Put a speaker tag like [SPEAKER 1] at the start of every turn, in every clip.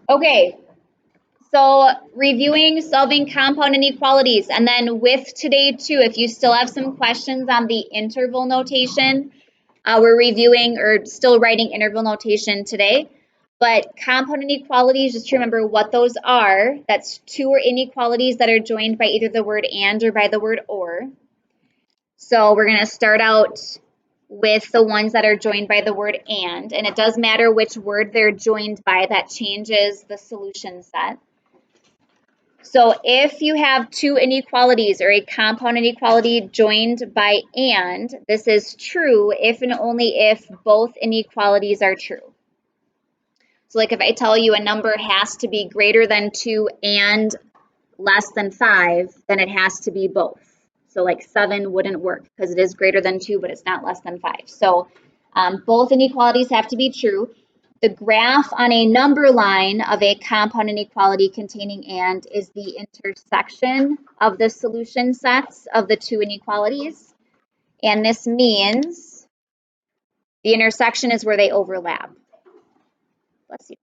[SPEAKER 1] Okay, so reviewing solving compound inequalities, and then with today too, if you still have some questions on the interval notation, we're reviewing or still writing interval notation today. But compound inequalities, just to remember what those are, that's two or inequalities that are joined by either the word and or by the word or. So we're going to start out with the ones that are joined by the word and it does matter which word they're joined by, that changes the solution set. So if you have two inequalities or a compound inequality joined by and, this is true if and only if both inequalities are true. So like if I tell you a number has to be greater than 2 and less than 5, then it has to be both. So like 7 wouldn't work because it is greater than 2, but it's not less than 5. So both inequalities have to be true. The graph on a number line of a compound inequality containing and is the intersection of the solution sets of the two inequalities. And this means the intersection is where they overlap. Bless you.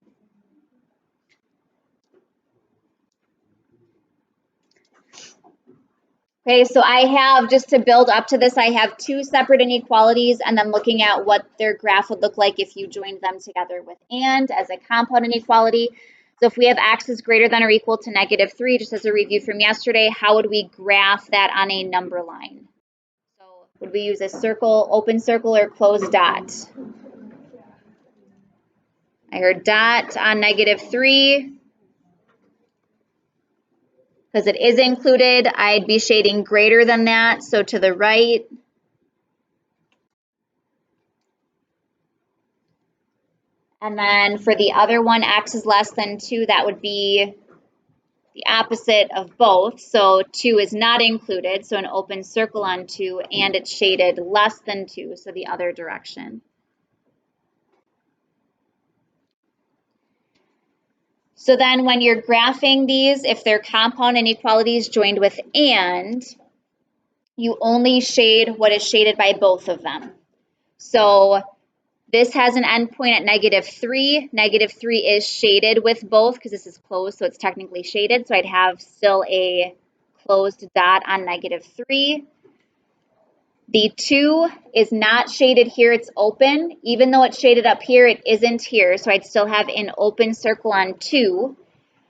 [SPEAKER 1] Okay, so I have, just to build up to this, I have two separate inequalities and then looking at what their graph would look like if you joined them together with and as a compound inequality. So if we have x is greater than or equal to -3, just as a review from yesterday, how would we graph that on a number line? So would we use a circle, open circle, or closed dot? I heard dot on -3. Because it is included, I'd be shading greater than that, so to the right. And then for the other one, x is less than 2, that would be the opposite of both. So 2 is not included, so an open circle on 2, and it's shaded less than 2, so the other direction. So then when you're graphing these, if they're compound inequalities joined with and, you only shade what is shaded by both of them. So this has an endpoint at -3. -3 is shaded with both because this is closed, so it's technically shaded. So I'd have still a closed dot on -3. The 2 is not shaded here, it's open. Even though it's shaded up here, it isn't here. So I'd still have an open circle on 2.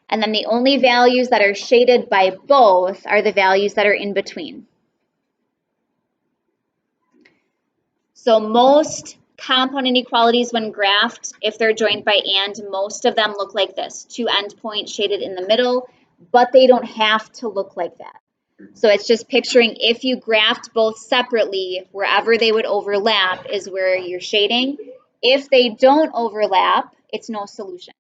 [SPEAKER 1] And then the only values that are shaded by both are the values that are in between. So most compound inequalities when graphed, if they're joined by and, most of them look like this. 2 endpoints shaded in the middle, but they don't have to look like that. So it's just picturing if you graphed both separately, wherever they would overlap is where you're shading. If they don't overlap, it's no solution.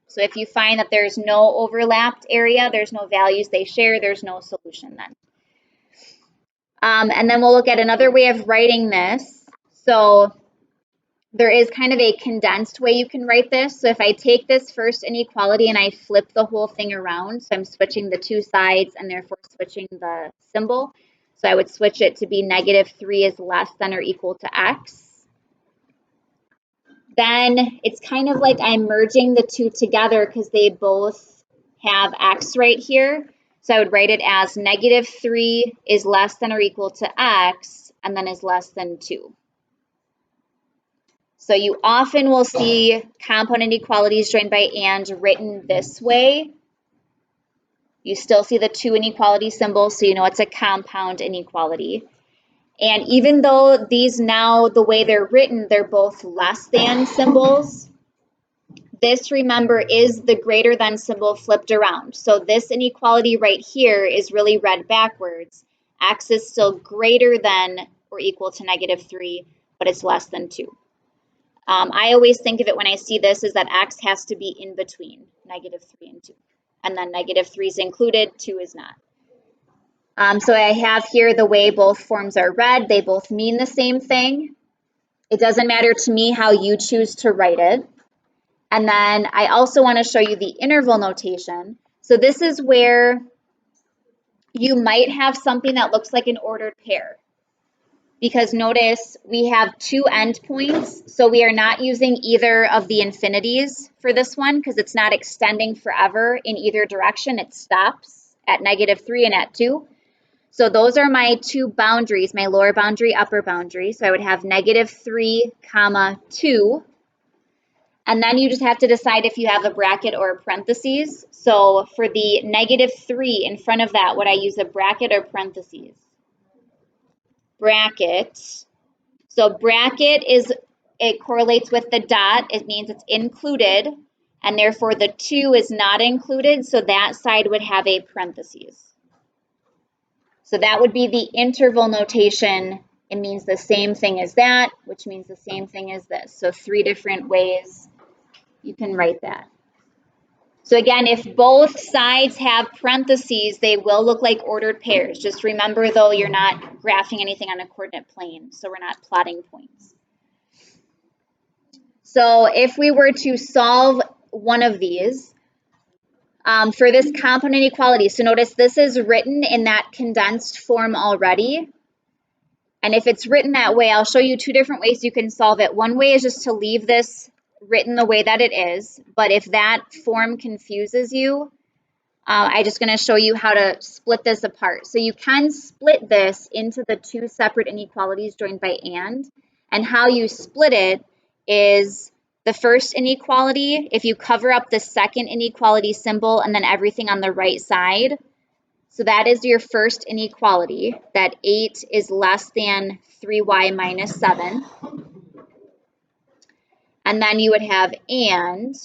[SPEAKER 1] So if you find that there's no overlapped area, there's no values they share, there's no solution then. And then we'll look at another way of writing this. So there is kind of a condensed way you can write this. So if I take this first inequality and I flip the whole thing around, so I'm switching the two sides and therefore switching the symbol. So I would switch it to be -3 is less than or equal to x. Then it's kind of like I'm merging the two together because they both have x right here. So I would write it as -3 is less than or equal to x and then is less than 2. So you often will see compound inequalities joined by and written this way. You still see the two inequality symbols, so you know it's a compound inequality. And even though these now, the way they're written, they're both less than symbols, this, remember, is the greater than symbol flipped around. So this inequality right here is really read backwards. X is still greater than or equal to -3, but it's less than 2. I always think of it when I see this is that x has to be in between -3 and 2. And then -3 is included, 2 is not. So I have here the way both forms are read. They both mean the same thing. It doesn't matter to me how you choose to write it. And then I also want to show you the interval notation. So this is where you might have something that looks like an ordered pair. because notice we have two endpoints, so we are not using either of the infinities for this one because it's not extending forever in either direction. It stops at -3 and at 2. So those are my two boundaries, my lower boundary, upper boundary. So I would have -3, comma 2. And then you just have to decide if you have a bracket or a parentheses. So for the -3 in front of that, would I use a bracket or parentheses? Bracket. So bracket it correlates with the dot. It means it's included, and therefore the 2 is not included, so that side would have a parentheses. So that would be the interval notation. It means the same thing as that, which means the same thing as this. So 3 different ways you can write that. So again, if both sides have parentheses, they will look like ordered pairs. Just remember, though, you're not graphing anything on a coordinate plane, so we're not plotting points. So if we were to solve one of these for this compound inequality, so notice this is written in that condensed form already. And if it's written that way, I'll show you two different ways you can solve it. One way is just to leave this written the way that it is. But if that form confuses you, I'm just going to show you how to split this apart. So you can split this into the two separate inequalities joined by and. And how you split it is the first inequality, if you cover up the second inequality symbol and then everything on the right side. So that is your first inequality, that 8 is less than 3y minus 7. And then you would have and.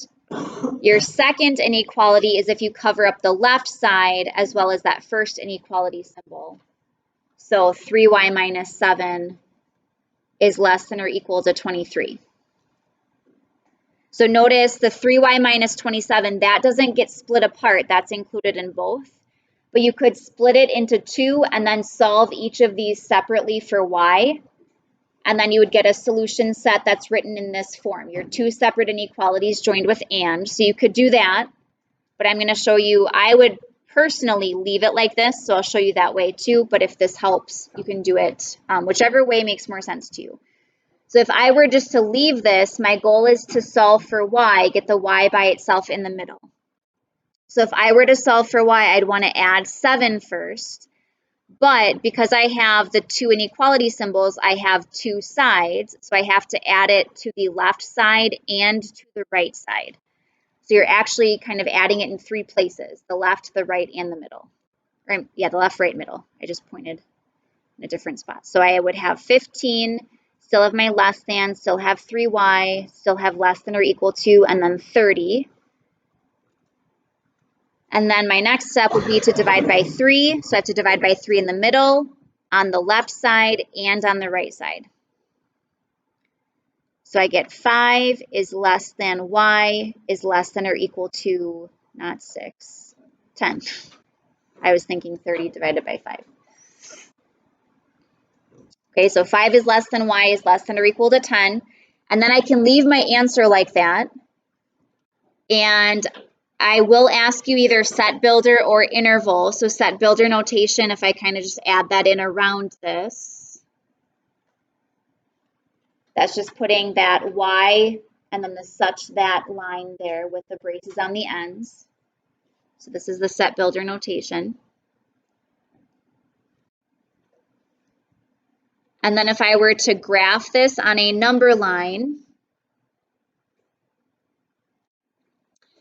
[SPEAKER 1] Your second inequality is if you cover up the left side as well as that first inequality symbol. So 3y minus 7 is less than or equal to 23. So notice the 3y minus 27, that doesn't get split apart. That's included in both. But you could split it into two and then solve each of these separately for y. And then you would get a solution set that's written in this form, your two separate inequalities joined with and. So you could do that, but I'm going to show you, I would personally leave it like this, so I'll show you that way too, but if this helps, you can do it whichever way makes more sense to you. So if I were just to leave this, my goal is to solve for y, get the y by itself in the middle. So if I were to solve for y, I'd want to add 7 first. But because I have the two inequality symbols, I have two sides, so I have to add it to the left side and to the right side. So you're actually kind of adding it in 3 places, the left, the right, and the middle. Or, yeah, the left, right, middle. I just pointed in a different spot. So I would have 15, still have my less than, still have 3y, still have less than or equal to, and then 30. And then my next step would be to divide by 3. So I have to divide by 3 in the middle, on the left side, and on the right side. So I get 5 is less than y is less than or equal to, not 6, 10. I was thinking 30 divided by 5. Okay, so 5 is less than y is less than or equal to 10. And then I can leave my answer like that. And I will ask you either set builder or interval. So set builder notation, if I kind of just add that in around this, that's just putting that y and then the such that line there with the braces on the ends. So this is the set builder notation. And then if I were to graph this on a number line,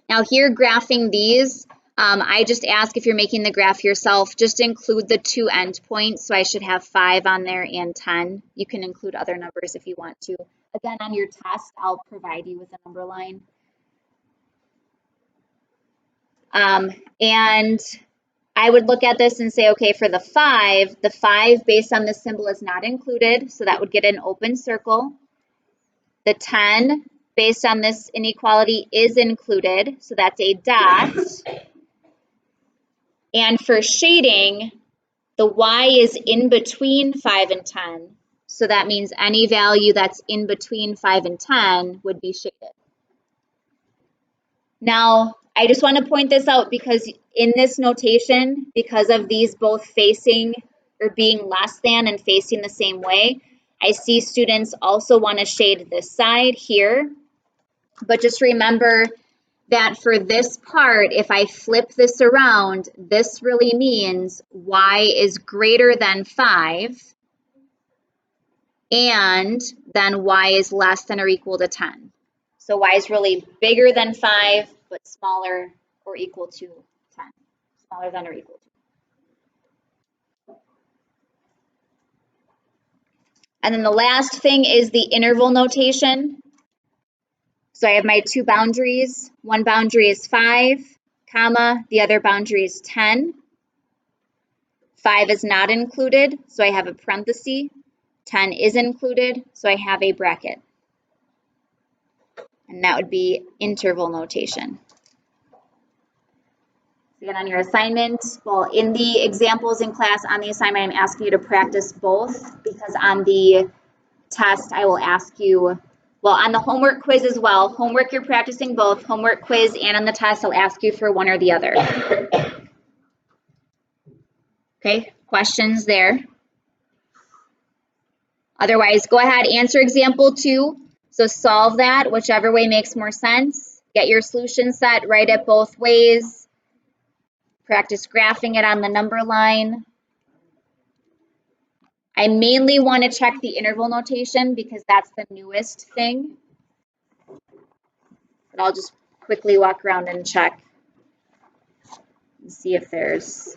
[SPEAKER 1] now here graphing these, I just ask if you're making the graph yourself, just include the two endpoints. So I should have 5 on there and 10. You can include other numbers if you want to. Again, on your test, I'll provide you with a number line. And I would look at this and say, okay, for the 5 based on this symbol is not included, so that would get an open circle. The 10 based on this inequality is included, so that's a dot. And for shading, the y is in between 5 and 10, so that means any value that's in between 5 and 10 would be shaded. Now, I just want to point this out because in this notation, because of these both facing or being less than and facing the same way. I see students also want to shade this side here, but just remember that for this part, if I flip this around, this really means y is greater than 5, and then y is less than or equal to 10. So y is really bigger than 5, but smaller or equal to 10. Smaller than or equal to. And then the last thing is the interval notation. So I have my two boundaries. One boundary is 5, comma, the other boundary is 10. 5 is not included, so I have a parenthesis. 10 is included, so I have a bracket. And that would be interval notation. Again, on your assignment, well, in the examples in class on the assignment, I'm asking you to practice both, because on the test, I will ask you, well, on the homework quiz as well, homework you're practicing both, homework quiz, and on the test, I'll ask you for one or the other. Okay, questions there? Otherwise, go ahead, answer example 2. So solve that, whichever way makes more sense. Get your solution set, write it both ways. Practice graphing it on the number line. I mainly want to check the interval notation because that's the newest thing. But I'll just quickly walk around and check and see if there's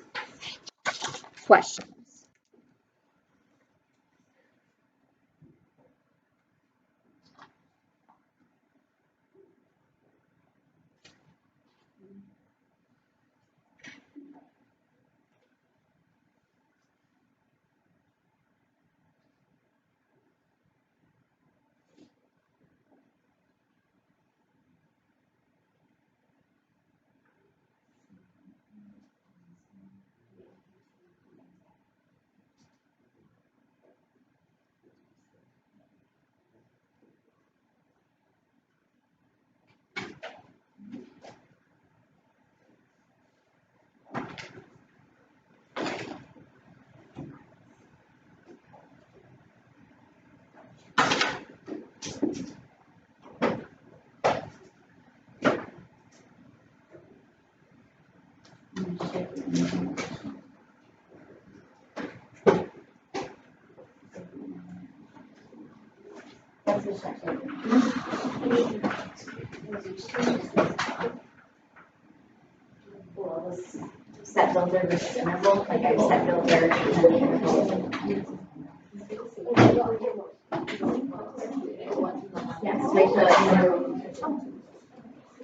[SPEAKER 1] questions. Set builder versus interval, like I set builder and then interval. Yes, make the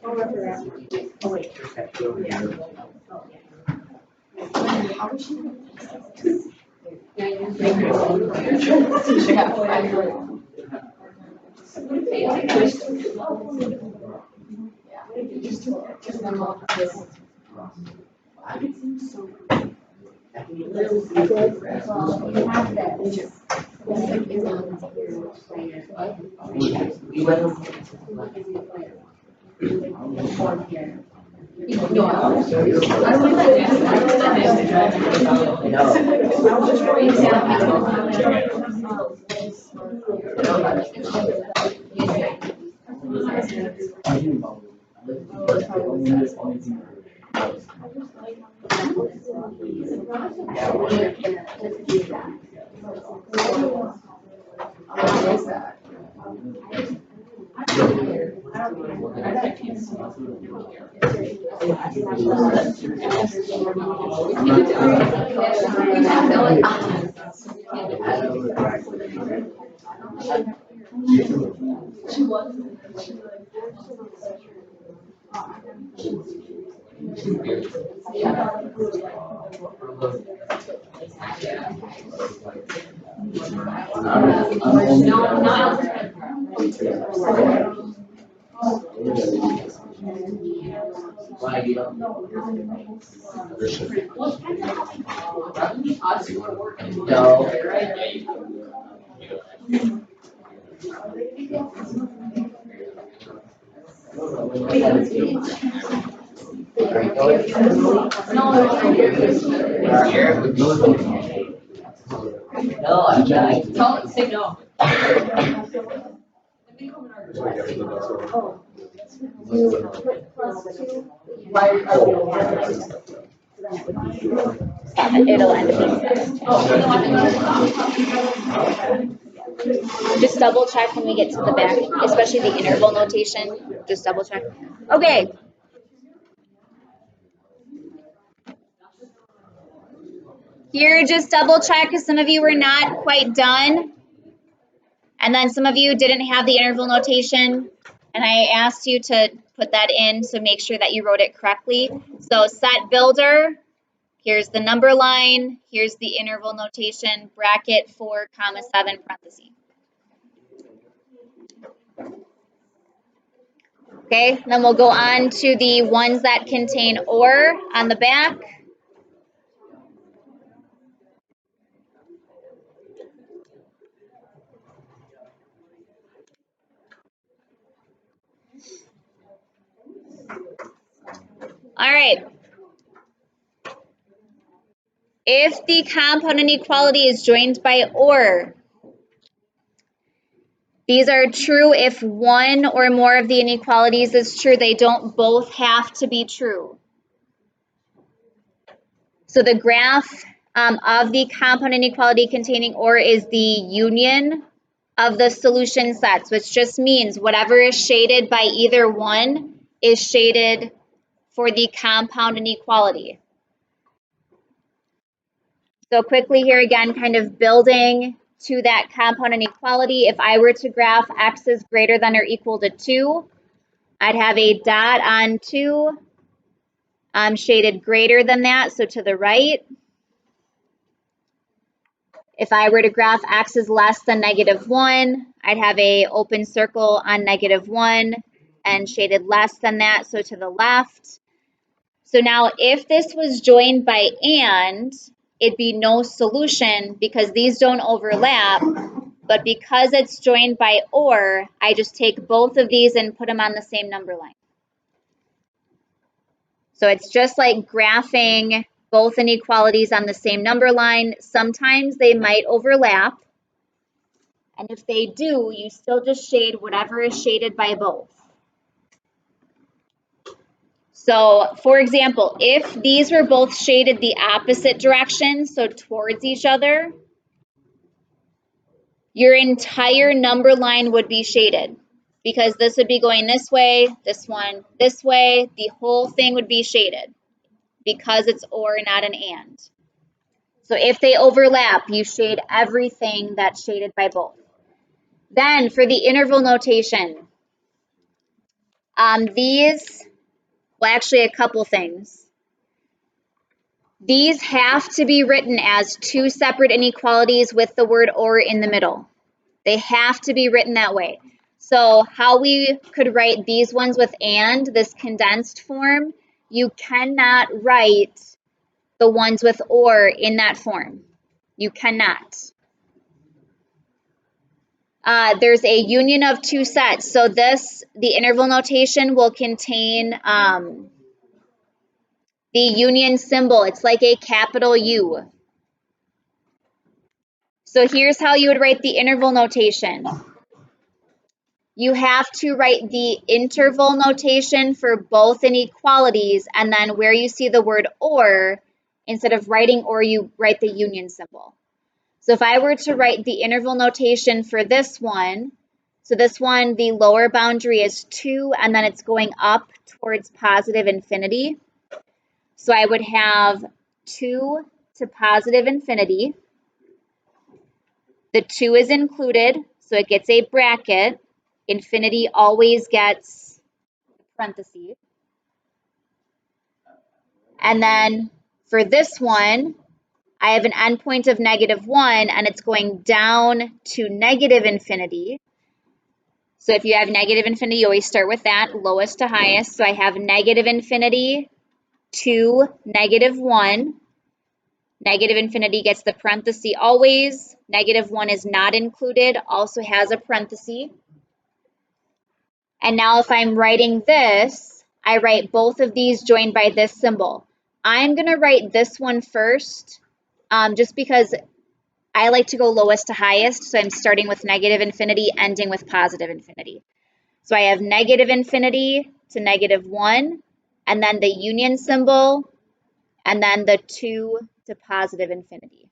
[SPEAKER 1] oh wait.
[SPEAKER 2] Don't say no.
[SPEAKER 1] It'll end up just double check when we get to the back, especially the interval notation. Just double check. Okay. Here, just double check because some of you were not quite done. And then some of you didn't have the interval notation. And I asked you to put that in, so make sure that you wrote it correctly. So set builder, here's the number line, here's the interval notation, bracket 4, comma 7, parentheses. Okay, then we'll go on to the ones that contain or on the back. All right. If the compound inequality is joined by or, these are true if one or more of the inequalities is true. They don't both have to be true. So the graph of the compound inequality containing or is the union of the solution sets, which just means whatever is shaded by either one is shaded for the compound inequality. So quickly here again, kind of building to that compound inequality. If I were to graph x is greater than or equal to 2, I'd have a dot on 2 shaded greater than that, so to the right. If I were to graph x is less than -1, I'd have a open circle on -1 and shaded less than that, so to the left. So now if this was joined by and, it'd be no solution because these don't overlap, but because it's joined by or, I just take both of these and put them on the same number line. So it's just like graphing both inequalities on the same number line. Sometimes they might overlap. And if they do, you still just shade whatever is shaded by both. So for example, if these were both shaded the opposite direction, so towards each other, your entire number line would be shaded because this would be going this way, this one this way, the whole thing would be shaded because it's or not an and. So if they overlap, you shade everything that's shaded by both. Then for the interval notation, well, actually a couple things. These have to be written as two separate inequalities with the word or in the middle. They have to be written that way. So how we could write these ones with and, this condensed form, you cannot write the ones with or in that form. You cannot. There's a union of two sets. So the interval notation will contain the union symbol. It's like a capital U. So here's how you would write the interval notation. You have to write the interval notation for both inequalities, and then where you see the word or, instead of writing or, you write the union symbol. So if I were to write the interval notation for this one, so this one, the lower boundary is 2, and then it's going up towards positive infinity. So I would have 2 to positive infinity. The 2 is included, so it gets a bracket. Infinity always gets parentheses. And then for this one, I have an endpoint of -1, and it's going down to negative infinity. So if you have negative infinity, you always start with that, lowest to highest. So I have negative infinity to -1. Negative infinity gets the parenthesis always. -1 is not included, also has a parenthesis. And now if I'm writing this, I write both of these joined by this symbol. I'm going to write this one first, just because I like to go lowest to highest, so I'm starting with negative infinity, ending with positive infinity. So I have negative infinity to -1, and then the union symbol, and then the 2 to positive infinity.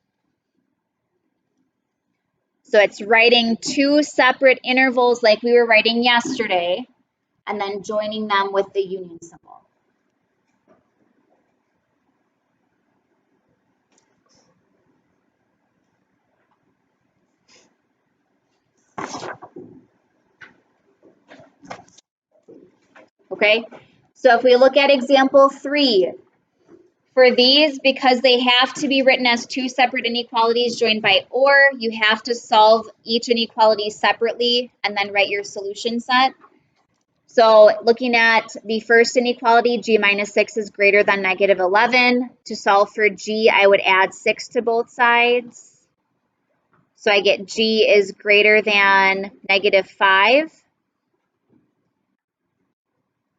[SPEAKER 1] So it's writing two separate intervals like we were writing yesterday, and then joining them with the union symbol. Okay, so if we look at example 3, for these, because they have to be written as two separate inequalities joined by or, you have to solve each inequality separately and then write your solution set. So looking at the first inequality, g minus 6 is greater than -11. To solve for g, I would add 6 to both sides. So I get g is greater than -5.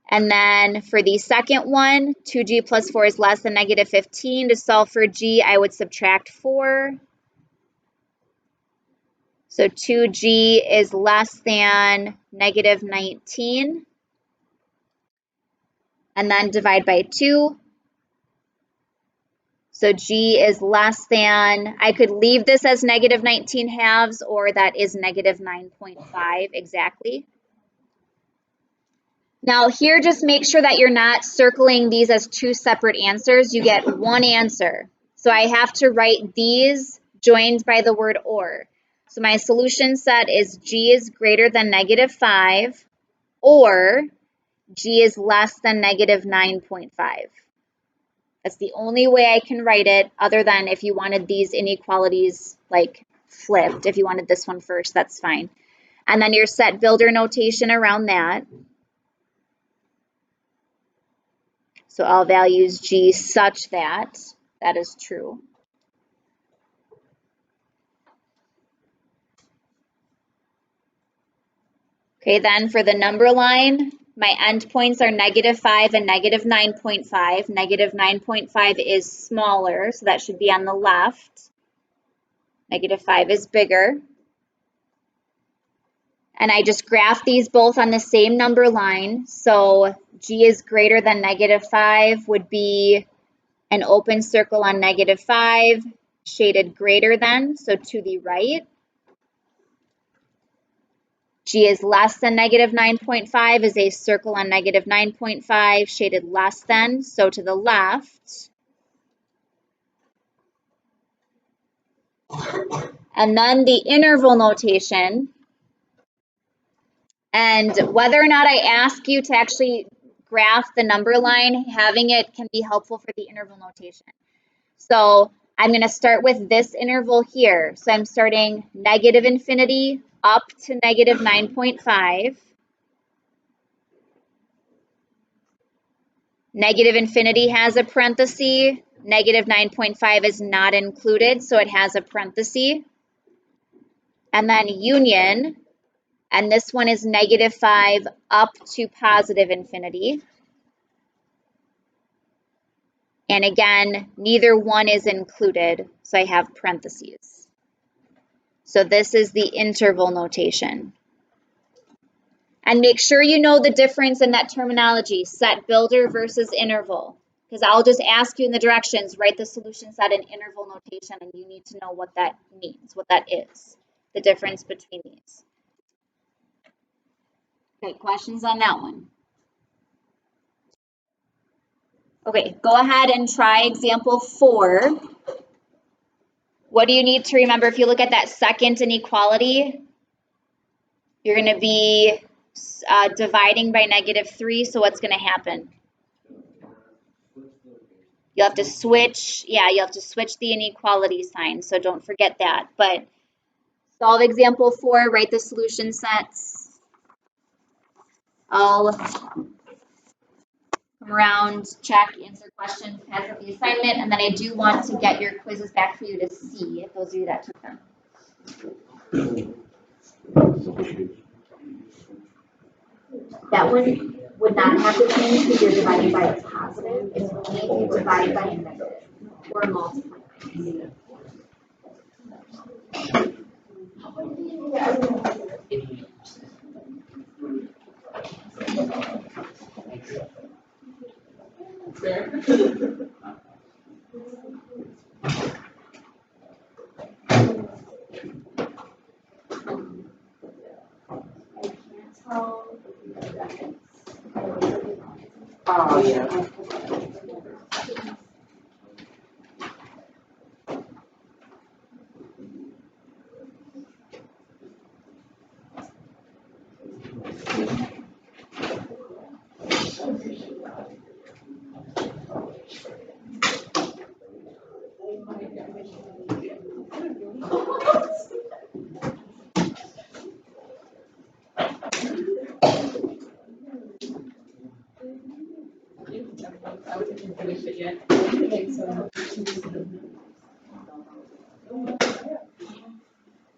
[SPEAKER 1] And then for the second one, 2g plus 4 is less than -15. To solve for g, I would subtract 4. So 2g is less than -19. And then divide by 2. So g is less than, I could leave this as -19 halves, or that is -9.5 exactly. Now here, just make sure that you're not circling these as two separate answers. You get one answer. So I have to write these joined by the word or. So my solution set is g is greater than -5, or g is less than -9.5. That's the only way I can write it, other than if you wanted these inequalities like flipped. If you wanted this one first, that's fine. And then your set builder notation around that. So all values g such that that is true. Okay, then for the number line, my endpoints are -5 and -9.5. -9.5 is smaller, so that should be on the left. -5 is bigger. And I just graph these both on the same number line. So g is greater than -5 would be an open circle on -5, shaded greater than, so to the right. G is less than -9.5 is a circle on -9.5, shaded less than, so to the left. And then the interval notation. And whether or not I ask you to actually graph the number line, having it can be helpful for the interval notation. So I'm going to start with this interval here. So I'm starting -infinity up to -9.5. -infinity has a parenthesis. -9.5 is not included, so it has a parenthesis. And then union, and this one is -5 up to positive infinity. And again, neither one is included, so I have parentheses. So this is the interval notation. And make sure you know the difference in that terminology, set builder versus interval. Because I'll just ask you in the directions, write the solution set in interval notation, and you need to know what that means, what that is, the difference between these. Okay, questions on that one? Okay, go ahead and try example 4. What do you need to remember? If you look at that second inequality, you're going to be dividing by -3, so what's going to happen? You'll have to switch, you have to switch the inequality sign, so don't forget that. But solve example 4, write the solution sets. I'll come around, check, answer questions, pass up the assignment, and then I do want to get your quizzes back for you to see, those of you that took them. That one would not have to change because you're dividing by a positive. It's only if you divide by a negative or multiply.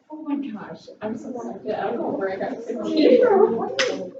[SPEAKER 2] Oh my gosh, I'm so stupid. I don't know where I got 15 from.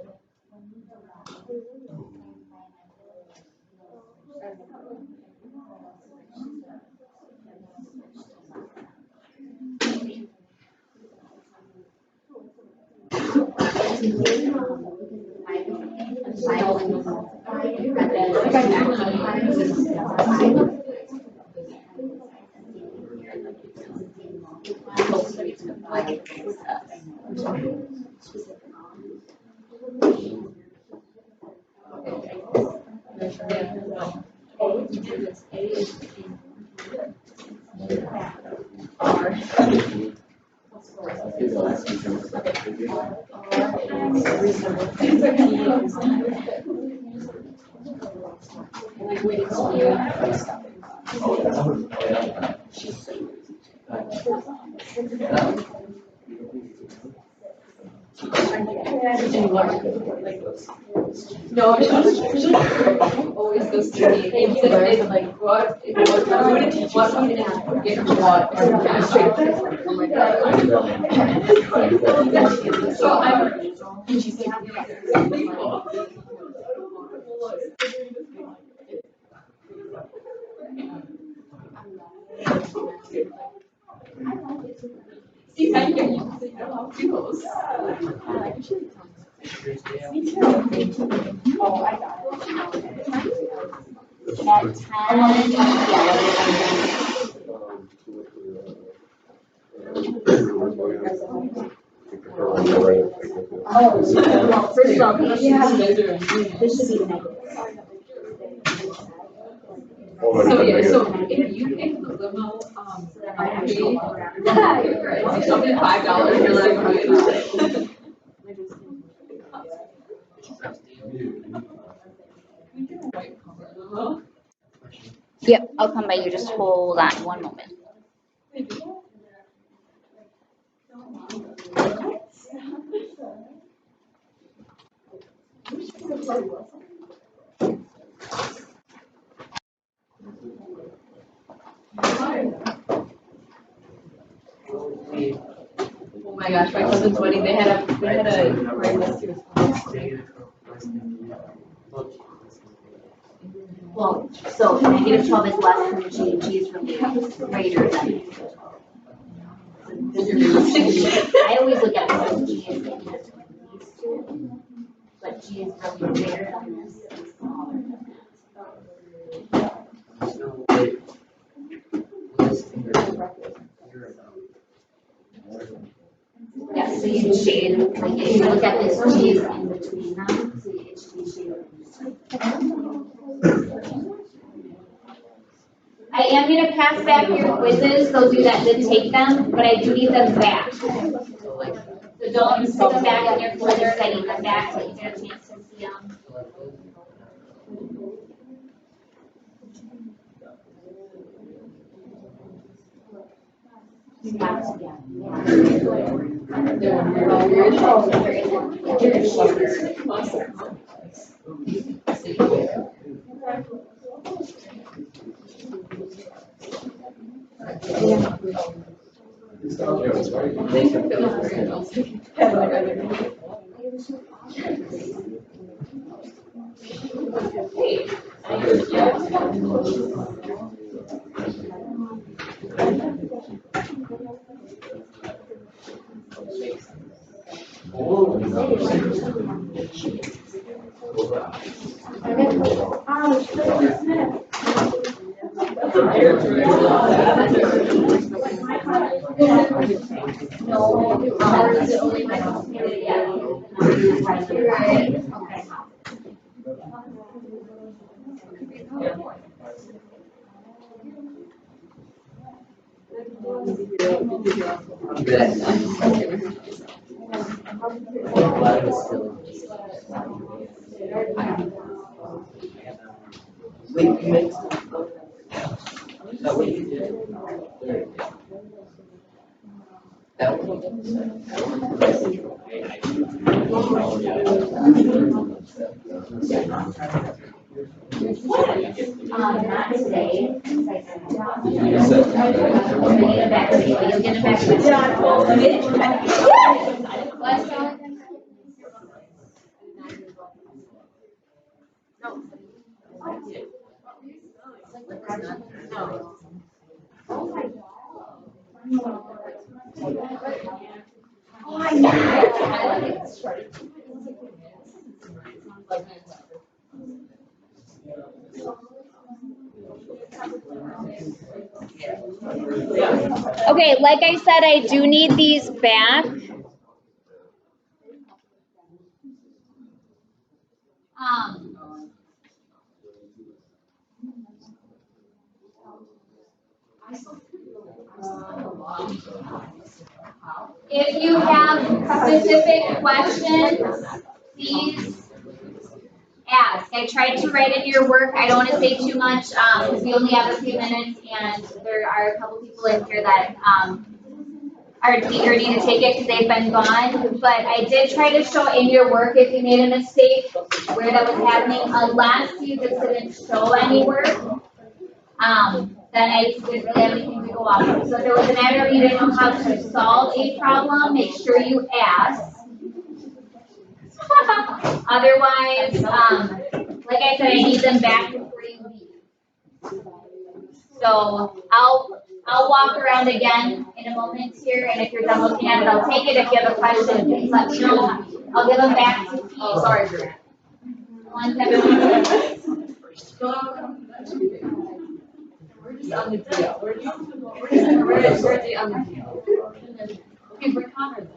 [SPEAKER 2] No, she always goes to me. It's like, what? I'm going to teach you something. Get what? So I'm. And she's like, see, I get you. I love duos. Me too. Oh, I got it.
[SPEAKER 1] At 10,
[SPEAKER 2] Oh, well, first of all, this should be negative. So yeah, so if you pick the limo, I pay. Yeah, you're right. Up to $5, you're like,
[SPEAKER 1] yep, I'll come by you. Just hold on one moment.
[SPEAKER 2] oh my gosh, my cousin's wedding, they had a breakfast too.
[SPEAKER 1] Well, so -12 is less than G, and G is really greater than. I always look at this as G is in between these two, but G is really greater than this and smaller than that. Yeah, so you shade, like if you look at this, G is in between them, so it should be shaded. I am going to pass back your quizzes, those of you that did take them, but I do need them back. So don't stick them back in your folders, I need them back so you get a chance to see them. Not today. You'll get it back. You'll get it back. Okay, like I said, I do need these back. If you have specific questions, please ask. I tried to write in your work. I don't want to say too much because we only have a few minutes, and there are a couple people in here that are eager to take it because they've been gone. But I did try to show in your work if you made a mistake where that was happening, unless you just didn't show any work. Then I didn't really have anything to go off of. So if it was a matter of you didn't know how to solve a problem, make sure you ask. Otherwise, like I said, I need them back before you leave. So I'll walk around again in a moment here, and if you're done looking at it, I'll take it. If you have a question, please let me know. I'll give them back to you. Oh, sorry, Drew. One second. We're on the deal. We're on the deal. Okay, bring Connor then.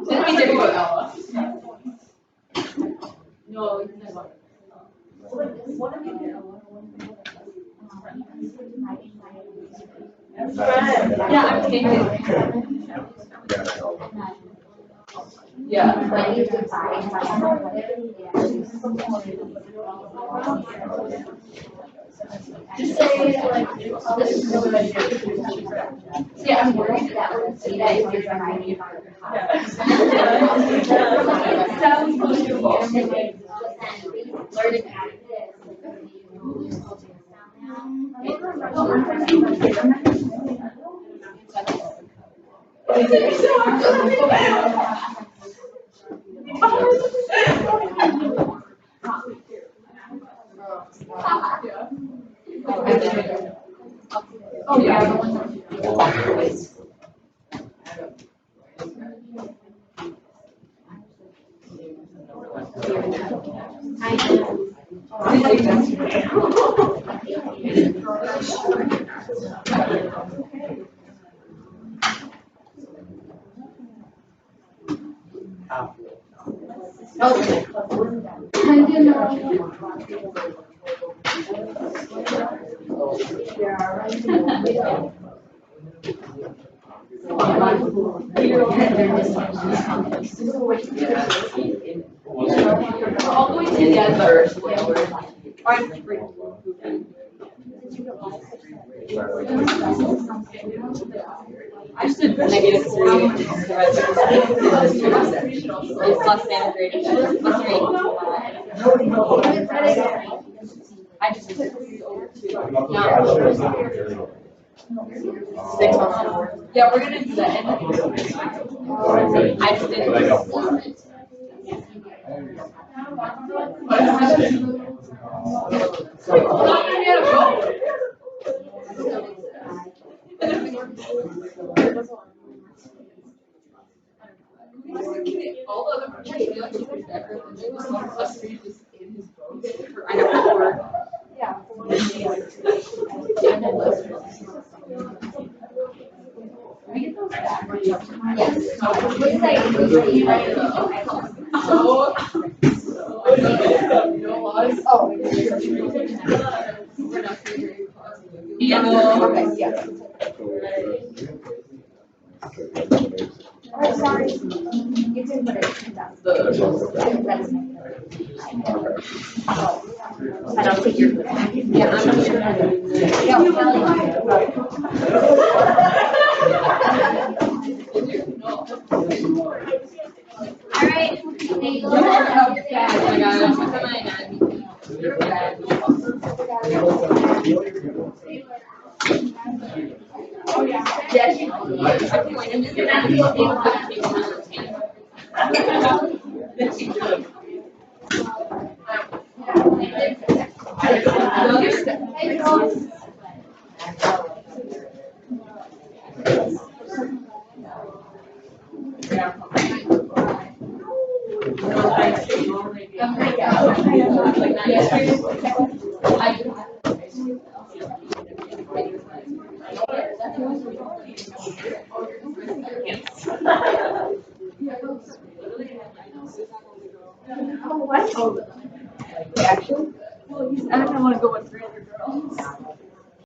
[SPEAKER 1] Then we did go Ella. No, we didn't. What have you done? Yeah, I'm taking. Yeah. Just say like this is really what I do. Yeah, I'm worried that would say that if you're driving me about your house. Sounds learning how to Oh yeah. All the way together. I just did -3. It's plus -3. I just took 3 over 2. Yeah. 6 on 4. Yeah, we're gonna do that. I just didn't.
[SPEAKER 2] It was one of us who was in his boat. I know for yeah. We get those back. Yes. What's that? Oh. Oh. Yeah. Okay. Yeah. Oh, sorry. You didn't put it. That's I don't think you're. Yeah, I'm not sure.
[SPEAKER 1] All right.
[SPEAKER 2] Oh, what? Oh, actually? Well, I don't want to go with